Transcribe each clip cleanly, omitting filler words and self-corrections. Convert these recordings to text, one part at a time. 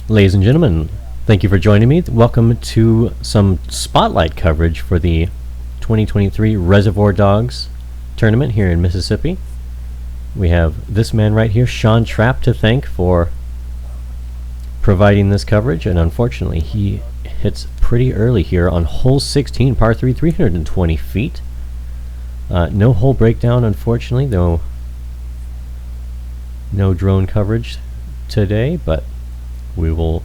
Ladies and gentlemen, thank you for joining me. Welcome to some spotlight coverage for the 2023 Reservoir Dawgs tournament here in Mississippi. We have this man right here, Shawn Trapp, to thank for providing this coverage, and unfortunately he hits pretty early here on hole 16, par 3, 320 feet. No hole breakdown, unfortunately, though. No drone coverage today, but we will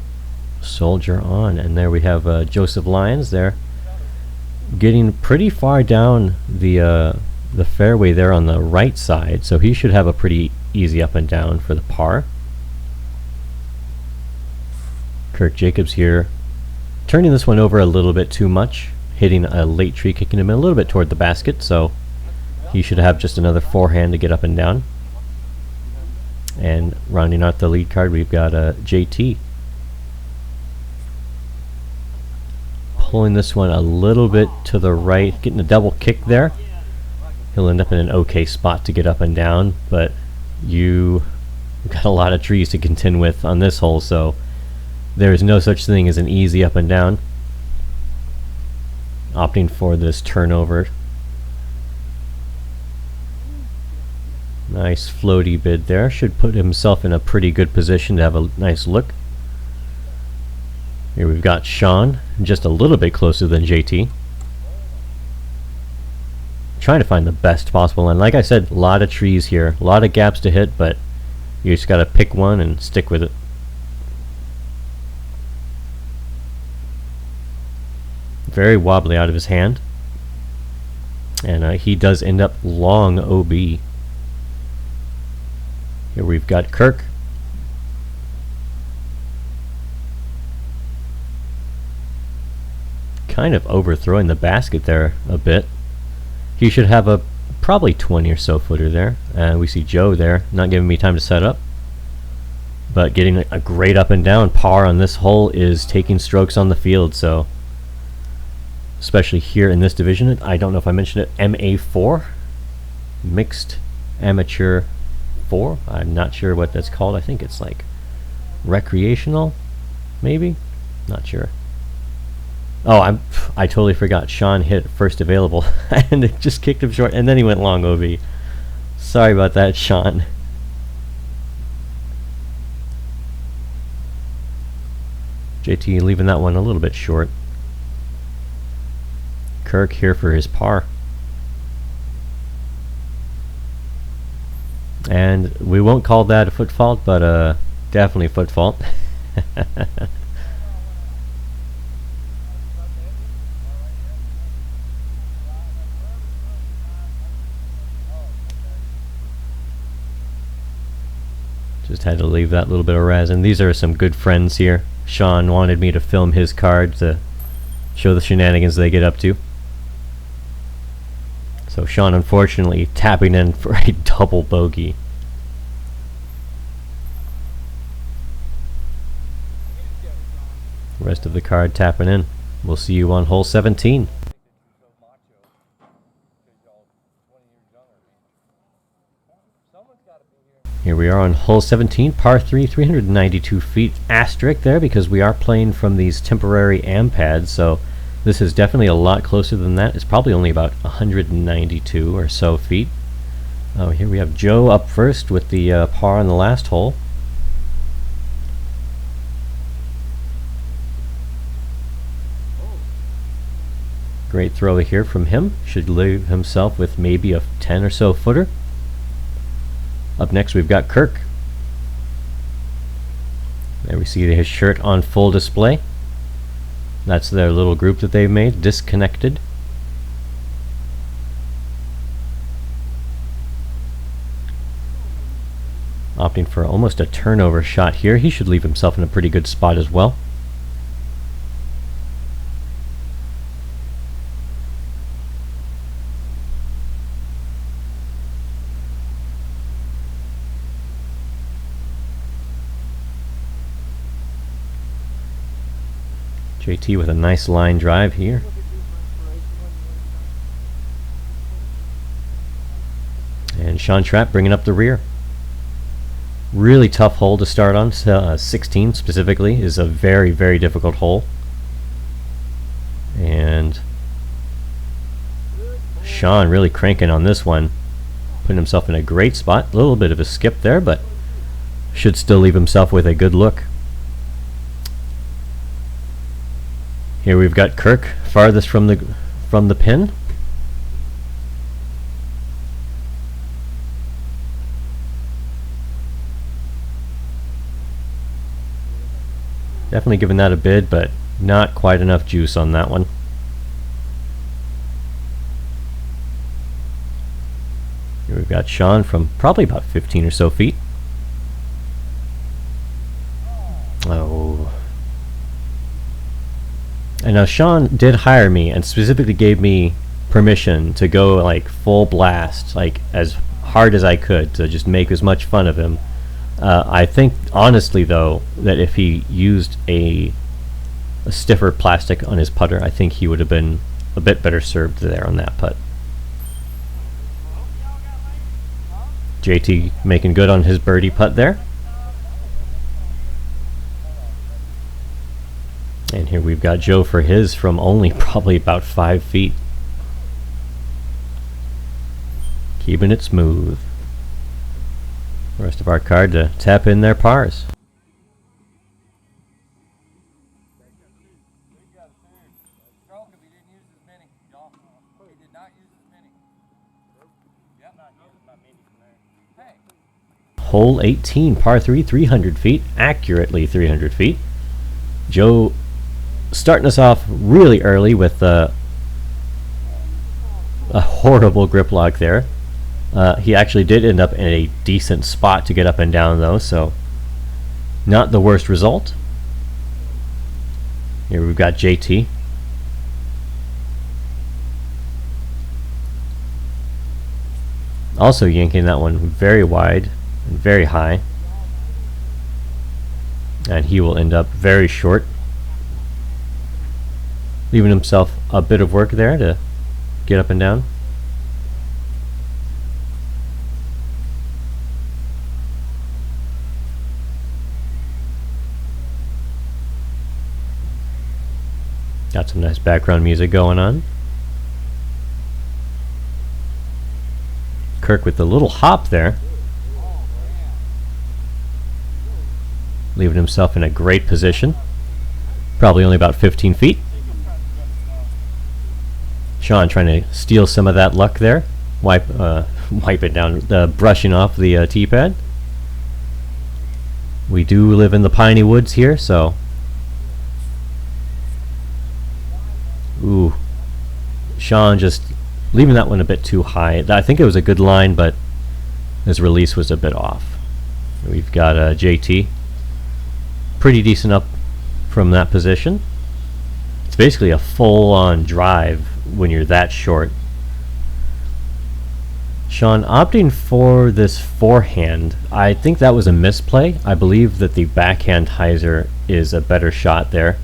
soldier on. And there we have Joseph Lyons there, getting pretty far down the fairway there on the right side, so he should have a pretty easy up and down for the par. Kirk Jacobs here, turning this one over a little bit too much, hitting a late tree, kicking him a little bit toward the basket, so he should have just another forehand to get up and down. And rounding out the lead card, we've got JT. Pulling this one a little bit to the right, getting a double kick there. He'll end up in an okay spot to get up and down, but you got a lot of trees to contend with on this hole, so there is no such thing as an easy up and down. Opting for this turnover. Nice floaty bid there. Should put himself in a pretty good position to have a nice look. Here we've got Shawn, just a little bit closer than JT. Trying to find the best possible, and like I said, a lot of trees here, a lot of gaps to hit, but you just got to pick one and stick with it. Very wobbly out of his hand, and he does end up long OB. Here we've got Kirk. Kind of overthrowing the basket there a bit. He should have a probably 20 or so footer there. And we see Joe there, not giving me time to set up, but getting a great up and down. Par on this hole is taking strokes on the field, so especially here in this division. I don't know if I mentioned it, MA4, mixed amateur 4. I'm not sure what that's called. I think it's like recreational, maybe, not sure. Oh, I totally forgot. Shawn hit first available and it just kicked him short, and then he went long OB. Sorry about that, Shawn. JT leaving that one a little bit short. Kirk here for his par. And we won't call that a foot fault, but definitely a foot fault. Just had to leave that little bit of resin. These are some good friends here. Shawn wanted me to film his card to show the shenanigans they get up to. So Shawn unfortunately tapping in for a double bogey. Rest of the card tapping in. We'll see you on hole 17. Here we are on hole 17, par 3, 392 feet. Asterisk there because we are playing from these temporary am pads, so this is definitely a lot closer than that. It's probably only about 192 or so feet. Oh, here we have Joe up first with the par on the last hole. Great throw here from him. Should leave himself with maybe a 10 or so footer. Up next we've got Kirk. There we see his shirt on full display. That's their little group that they've made, Disconnected. Opting for almost a turnover shot here. He should leave himself in a pretty good spot as well. JT with a nice line drive here. And Shawn Trapp bringing up the rear. Really tough hole to start on. 16 specifically is a very, very difficult hole. And Shawn really cranking on this one. Putting himself in a great spot. A little bit of a skip there, but should still leave himself with a good look. Here we've got Kirk farthest from the pin. Definitely giving that a bid, but not quite enough juice on that one. Here we've got Shawn from probably about 15 or so feet. Oh. And now Shawn did hire me and specifically gave me permission to go like full blast, like as hard as I could, to just make as much fun of him. I think honestly though that if he used a stiffer plastic on his putter, I think he would have been a bit better served there on that putt. JT making good on his birdie putt there. And here we've got Joe for his from only probably about 5 feet. Keeping it smooth. The rest of our card to tap in their pars. Hole 18, par 3, 300 feet, accurately 300 feet. Joe starting us off really early with a horrible grip lock there. He actually did end up in a decent spot to get up and down though, so not the worst result. Here we've got JT. Also yanking that one very wide and very high. And he will end up very short, leaving himself a bit of work there to get up and down. Got some nice background music going on. Kirk with the little hop there, leaving himself in a great position. Probably only about 15 feet. Shawn trying to steal some of that luck there. Wipe it down, brushing off the tee pad. We do live in the piney woods here, so. Ooh. Shawn just leaving that one a bit too high. I think it was a good line, but his release was a bit off. We've got JT. Pretty decent up from that position. It's basically a full-on drive when you're that short. Shawn opting for this forehand. I think that was a misplay. I believe that the backhand hyzer is a better shot there.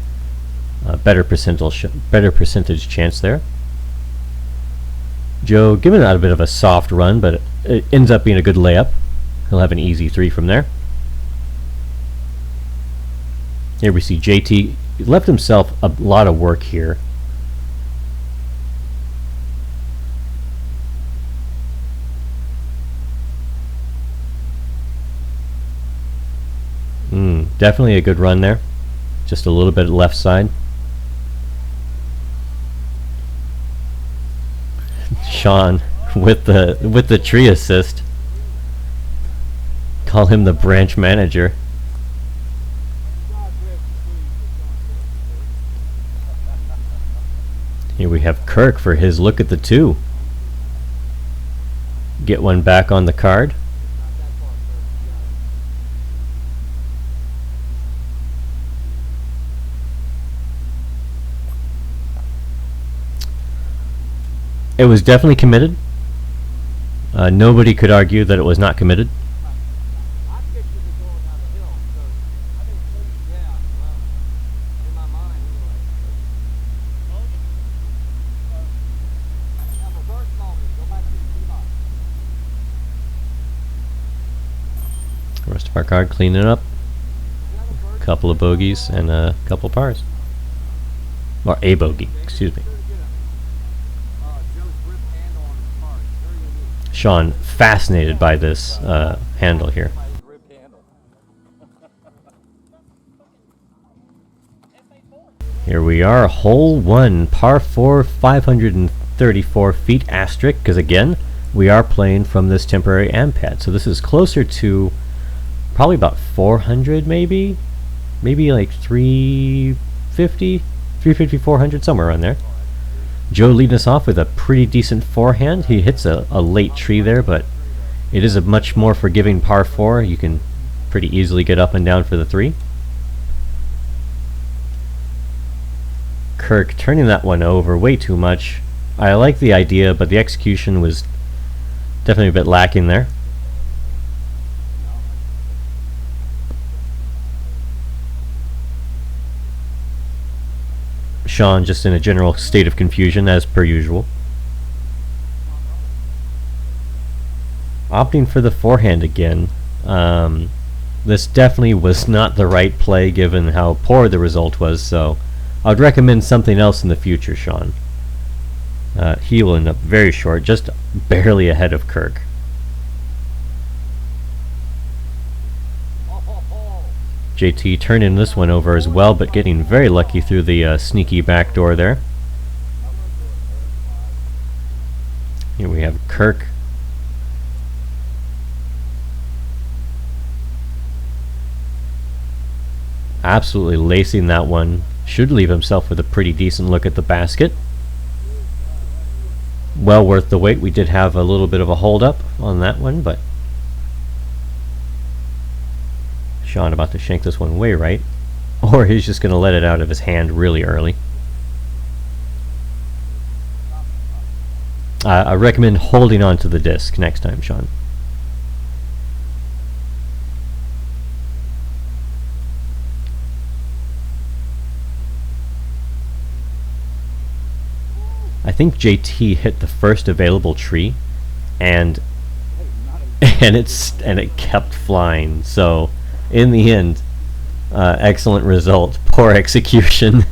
Better percentage chance there. Joe giving that a bit of a soft run, but it ends up being a good layup. He'll have an easy 3 from there. Here we see JT. He left himself a lot of work here. Definitely a good run there. Just a little bit left side. Shawn with the tree assist. Call him the branch manager. Here we have Kirk for his look at the 2. Get one back on the card. It was definitely committed. Nobody could argue that it was not committed. Spark Card cleaning up. A couple of bogeys and a couple pars. Or a bogey, excuse me. Shawn, fascinated by this handle here. Here we are, hole 1, par 4, 534 feet asterisk, because again, we are playing from this temporary amp pad. So this is closer to probably about 400 maybe? Maybe like 350, 350, 400, somewhere around there. Joe leading us off with a pretty decent forehand. He hits a late tree there, but it is a much more forgiving par 4. You can pretty easily get up and down for the 3. Kirk turning that one over way too much. I like the idea, but the execution was definitely a bit lacking there. Shawn just in a general state of confusion as per usual. Opting for the forehand again. This definitely was not the right play given how poor the result was, so I would recommend something else in the future, Shawn. He will end up very short, just barely ahead of Kirk. JT turning this one over as well, but getting very lucky through the sneaky back door there. Here we have Kirk. Absolutely lacing that one. Should leave himself with a pretty decent look at the basket. Well worth the wait. We did have a little bit of a hold up on that one, but Shawn about to shank this one way right, or he's just going to let it out of his hand really early. I recommend holding on to the disc next time, Shawn. I think JT hit the first available tree, and it kept flying. So in the end, excellent result. Poor execution.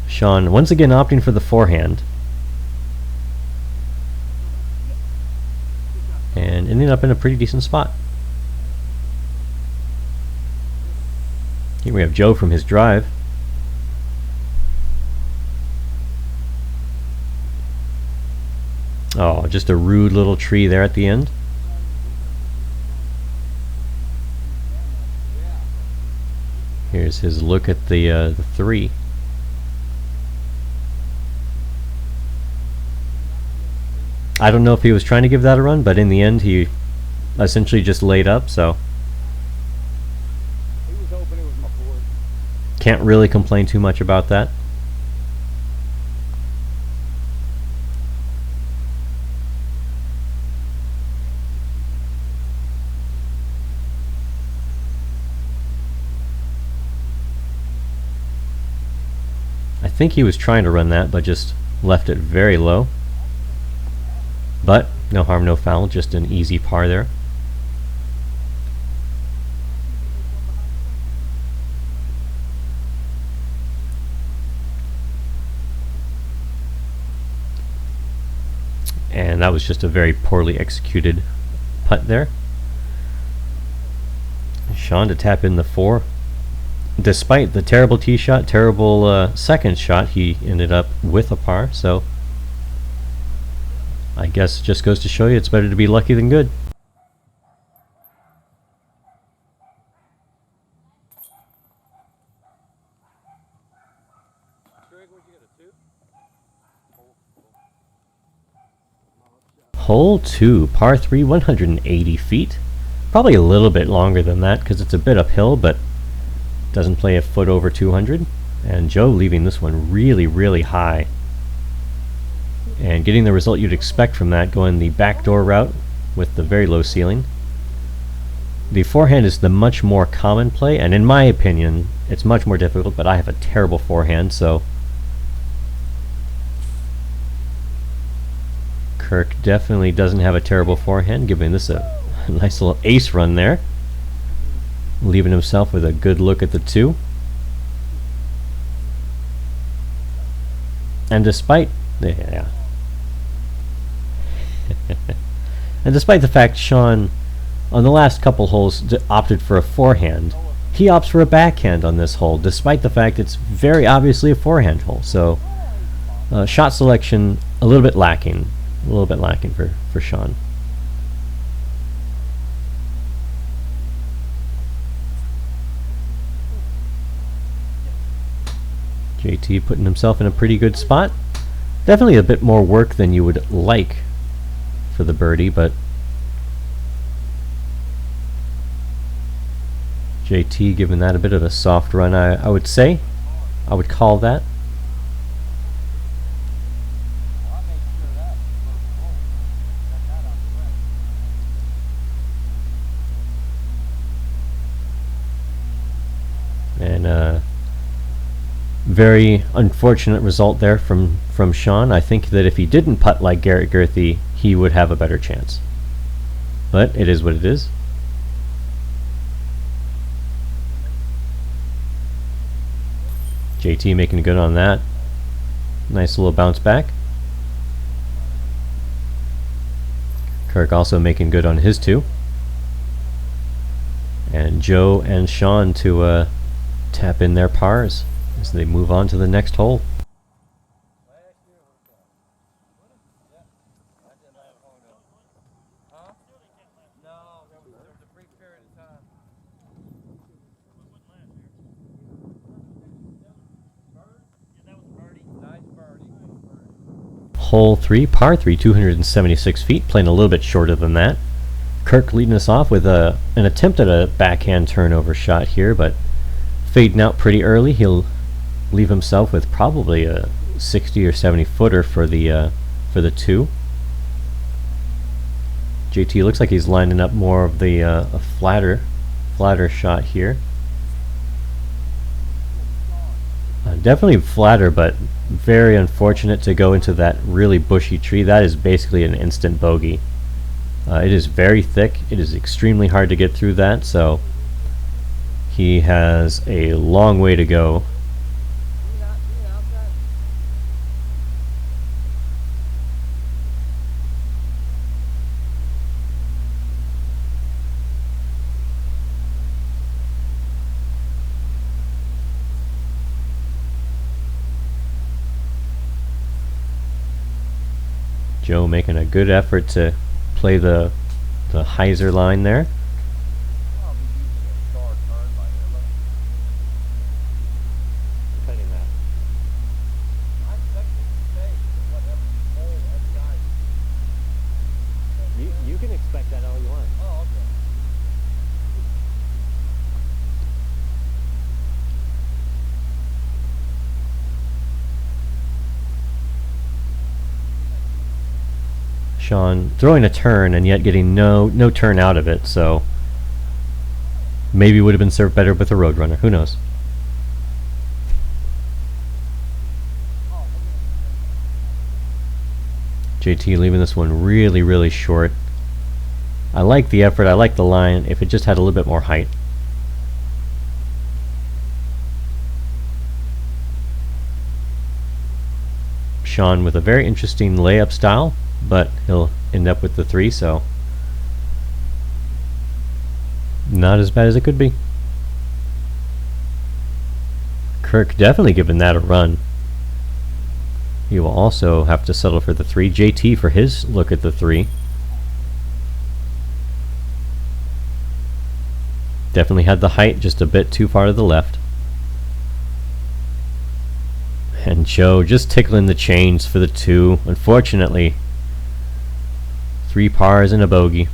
Shawn once again opting for the forehand, and ending up in a pretty decent spot. Here we have Joe from his drive. Oh, just a rude little tree there at the end. Here's his look at the 3. I don't know if he was trying to give that a run, but in the end he essentially just laid up, so can't really complain too much about that. I think he was trying to run that, but just left it very low. But no harm, no foul, just an easy par there. And that was just a very poorly executed putt there. Shawn to tap in the 4. Despite the terrible tee shot, terrible second shot, he ended up with a par, so I guess it just goes to show you it's better to be lucky than good. Hole 2, par 3, 180 feet. Probably a little bit longer than that because it's a bit uphill, but doesn't play a foot over 200. And Joe leaving this one really, really high. And getting the result you'd expect from that, going the backdoor route with the very low ceiling. The forehand is the much more common play, and in my opinion, it's much more difficult, but I have a terrible forehand, so Kirk definitely doesn't have a terrible forehand, giving this a Nice little ace run there, leaving himself with a good look at the 2. And despite and despite the fact Shawn on the last couple holes opted for a forehand, he opts for a backhand on this hole, despite the fact it's very obviously a forehand hole. So shot selection a little bit lacking for Shawn. JT putting himself in a pretty good spot. Definitely a bit more work than you would like for the birdie, but JT giving that a bit of a soft run, I would say. I would call that. And very unfortunate result there from Shawn. I think that if he didn't putt like Garrett Gurthie, he would have a better chance. But it is what it is. JT making good on that. Nice little bounce back. Kirk also making good on his 2. And Joe and Shawn to tap in their pars as they move on to the next hole. Hole 3, par 3, 276 feet, playing a little bit shorter than that. Kirk leading us off with an attempt at a backhand turnover shot here, but fading out pretty early. He'll leave himself with probably a 60 or 70 footer for the 2. JT looks like he's lining up more of the a flatter shot here. Definitely flatter, but very unfortunate to go into that really bushy tree. That is basically an instant bogey. It is very thick. It is extremely hard to get through that, so he has a long way to go. Joe making a good effort to play the hyzer line there. You can expect that all you want. Oh, okay. Shawn throwing a turn and yet getting no turn out of it, so maybe would have been served better with a Roadrunner. Who knows? JT leaving this one really short. I like the effort, I like the line, if it just had a little bit more height. Shawn with a very interesting layup style, but he'll end up with the 3, so not as bad as it could be. Kirk definitely giving that a run. He will also have to settle for the 3. JT for his look at the 3. Definitely had the height just a bit too far to the left. And Joe just tickling the chains for the 2. Unfortunately, 3 pars and a bogey.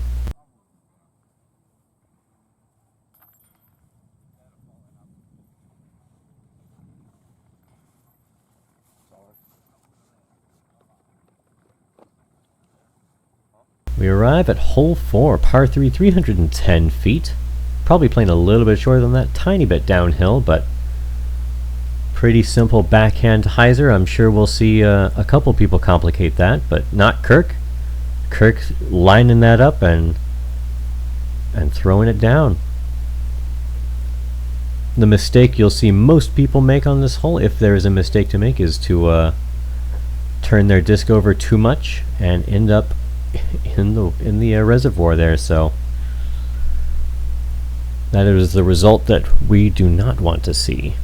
We arrive at hole 4, par 3, 310 feet. Probably playing a little bit shorter than that, tiny bit downhill, but pretty simple backhand hyzer. I'm sure we'll see a couple people complicate that, but not Kirk. Kirk lining that up and and throwing it down. The mistake you'll see most people make on this hole, if there is a mistake to make, is to turn their disc over too much and end up in the reservoir there. So that is the result that we do not want to see.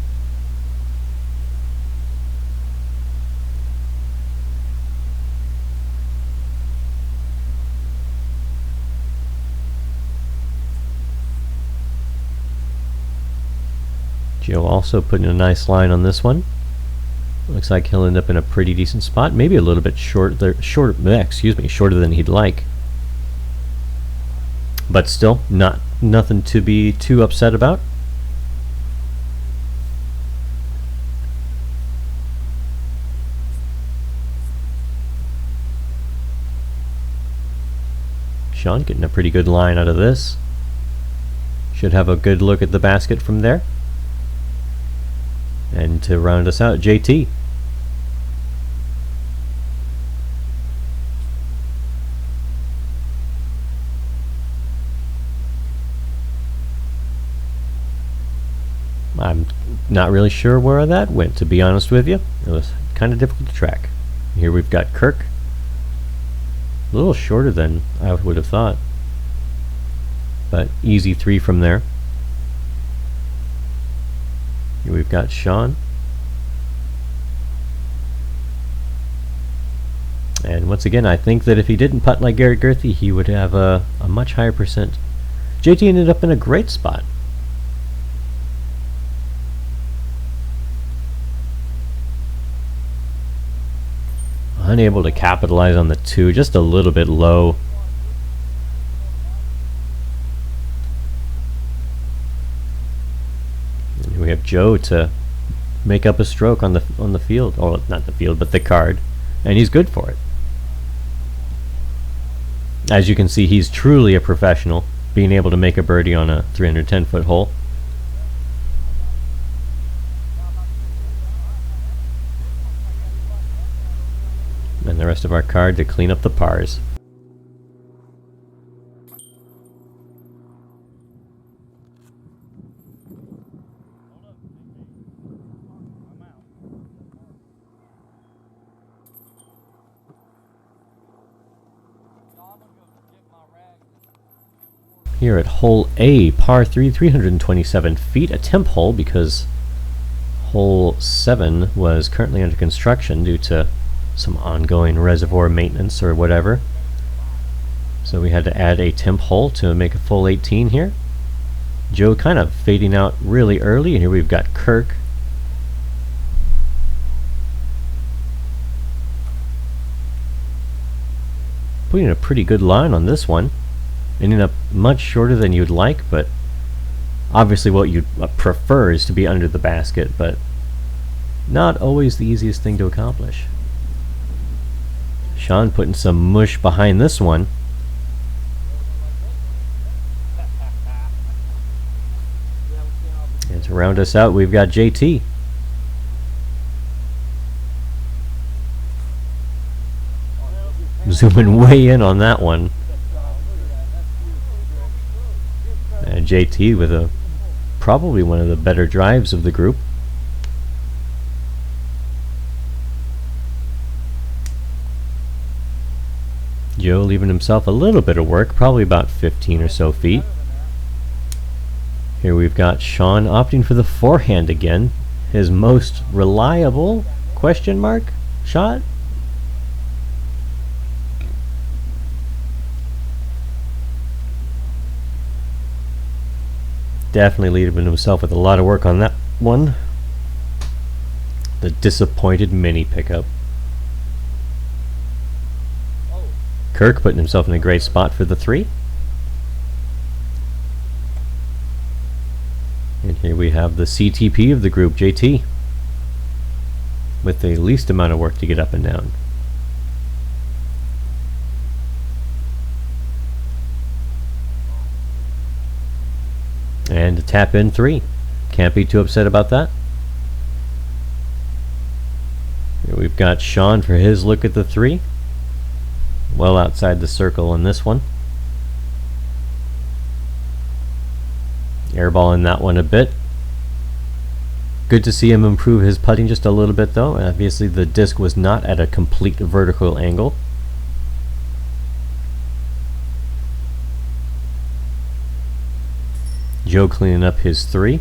Joe also putting a nice line on this one. Looks like he'll end up in a pretty decent spot. Maybe a little bit shorter than he'd like. But still, nothing to be too upset about. Shawn getting a pretty good line out of this. Should have a good look at the basket from there. And to round us out, JT. I'm not really sure where that went, to be honest with you. It was kind of difficult to track. Here we've got Kirk. A little shorter than I would have thought. But easy 3 from there. Here we've got Shawn. And once again, I think that if he didn't putt like Garrett Gerthy, he would have a much higher percent. JT ended up in a great spot. Unable to capitalize on the 2, just a little bit low. And we have Joe to make up a stroke on the field, or not the field, but the card, and he's good for it. As you can see, he's truly a professional, being able to make a birdie on a 310-foot hole. And the rest of our card to clean up the pars. Here at hole A, par 3, 327 feet, a temp hole because hole 7 was currently under construction due to some ongoing reservoir maintenance or whatever. So we had to add a temp hole to make a full 18 here. Joe kind of fading out really early, and here we've got Kirk. Putting a pretty good line on this one. Ending up much shorter than you'd like, but obviously what you'd prefer is to be under the basket, but not always the easiest thing to accomplish. Shawn putting some mush behind this one. And to round us out, we've got JT. Zooming way in on that one. And JT with probably one of the better drives of the group. Joe leaving himself a little bit of work, probably about 15 or so feet. Here we've got Shawn opting for the forehand again. His most reliable question mark shot. Definitely leaving himself with a lot of work on that one. The disappointed mini pickup. Kirk putting himself in a great spot for the 3. And here we have the CTP of the group, JT, with the least amount of work to get up and down. And a tap in 3. Can't be too upset about that. Here we've got Shawn for his look at the 3. Well outside the circle on this one. Airballing that one a bit. Good to see him improve his putting just a little bit though. Obviously the disc was not at a complete vertical angle. Joe cleaning up his 3.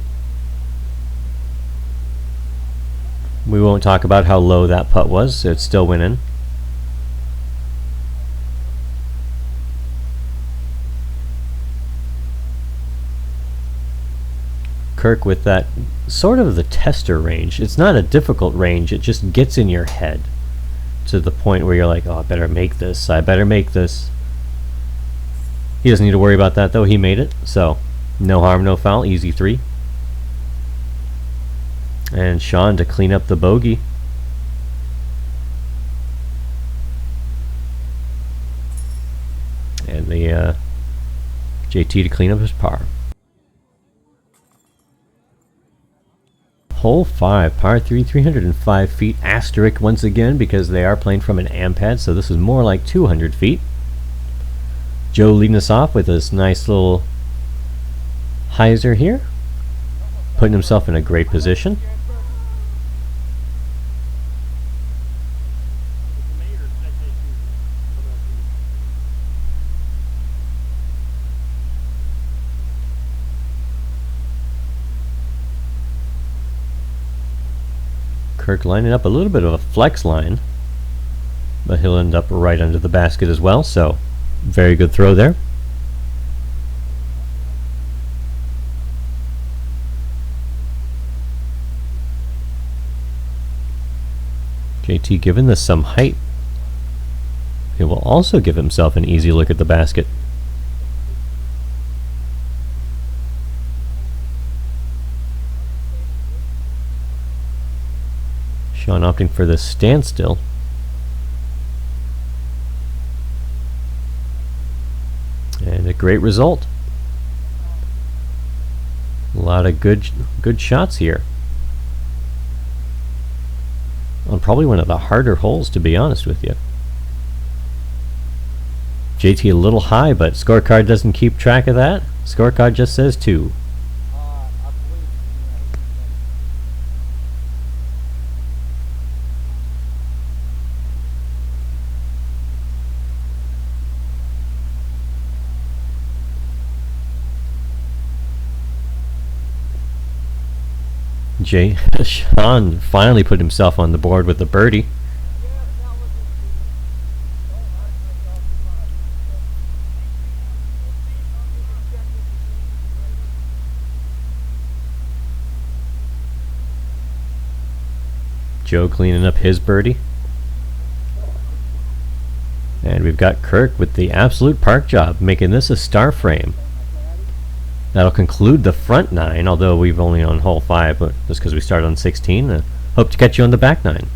We won't talk about how low that putt was. It still went in. Kirk with that sort of the tester range. It's not a difficult range, it just gets in your head to the point where you're like, oh, I better make this, I better make this. He doesn't need to worry about that though, he made it, so no harm, no foul, easy 3. And Shawn to clean up the bogey. And the JT to clean up his par. Hole 5, par 3, 305 feet, asterisk once again because they are playing from an ampad, so this is more like 200 feet. Joe leading us off with this nice little hyzer here, putting himself in a great position. Kirk lining up a little bit of a flex line, but he'll end up right under the basket as well, so very good throw there. JT giving this some height. He will also give himself an easy look at the basket. Shawn opting for the standstill. And a great result. A lot of good shots here. On probably one of the harder holes, to be honest with you. JT a little high, but scorecard doesn't keep track of that. Scorecard just says 2. Shawn finally put himself on the board with the birdie. Joe cleaning up his birdie. And we've got Kirk with the absolute park job, making this a star frame. That'll conclude the front 9, although we've only on hole 5, but just because we started on 16. Hope to catch you on the back 9.